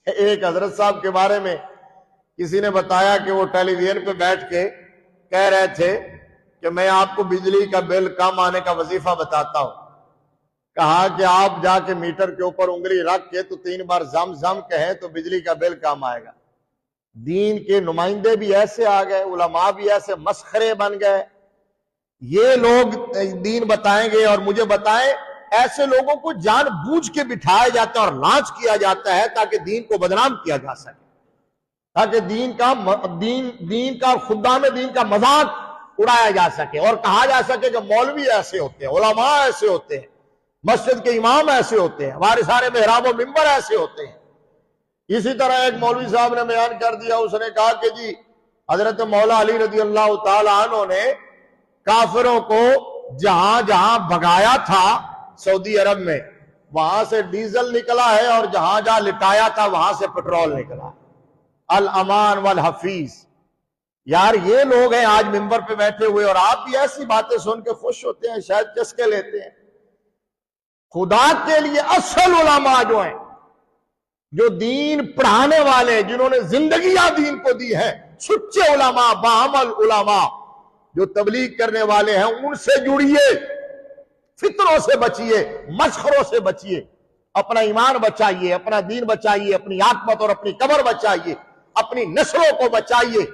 ایک حضرت صاحب کے بارے میں کسی نے بتایا کہ وہ ٹیلی ویژن پہ بیٹھ کے کہہ رہے تھے کہ میں آپ کو بجلی کا بل کم آنے کا وظیفہ بتاتا ہوں. کہا کہ آپ جا کے میٹر کے اوپر انگلی رکھ کے تو 3 بار زم زم کہیں تو بجلی کا بل کم آئے گا. دین کے نمائندے بھی ایسے آ گئے، علماء بھی ایسے مسخرے بن گئے. یہ لوگ دین بتائیں گے اور مجھے بتائیں، ایسے لوگوں کو جان بوجھ کے بٹھایا جاتا ہے اور لانچ کیا جاتا ہے تاکہ دین کو بدنام کیا جا سکے، تاکہ دین کا خدام دین کا مذاق اڑایا جا سکے اور کہا جا سکے کہ مولوی ایسے ہوتے ہیں، علماء ایسے ہوتے ہیں، مسجد کے امام ایسے ہوتے ہیں، ہمارے سارے محراب و ممبر ایسے ہوتے ہیں. اسی طرح ایک مولوی صاحب نے بیان کر دیا، اس نے کہا کہ جی حضرت مولا علی رضی اللہ تعالی عنہ نے کافروں کو جہاں جہاں بھگایا تھا سعودی عرب میں، وہاں سے ڈیزل نکلا ہے، اور جہاں جہاں لٹایا تھا وہاں سے پیٹرول نکلا. الامان والحفیظ. یار یہ لوگ ہیں آج ممبر پہ بیٹھے ہوئے، اور آپ بھی ایسی باتیں سن کے خوش ہوتے ہیں، شاید چسکے لیتے ہیں. خدا کے لیے اصل علماء جو ہیں، جو دین پڑھانے والے، جنہوں نے زندگیاں دین کو دی ہیں، سچے علماء، باعمل علماء جو تبلیغ کرنے والے ہیں، ان سے جڑیے، فطروں سے بچیے، مسخروں سے بچیے، اپنا ایمان بچائیے، اپنا دین بچائیے، اپنی عاقبت اور اپنی قبر بچائیے، اپنی نسلوں کو بچائیے.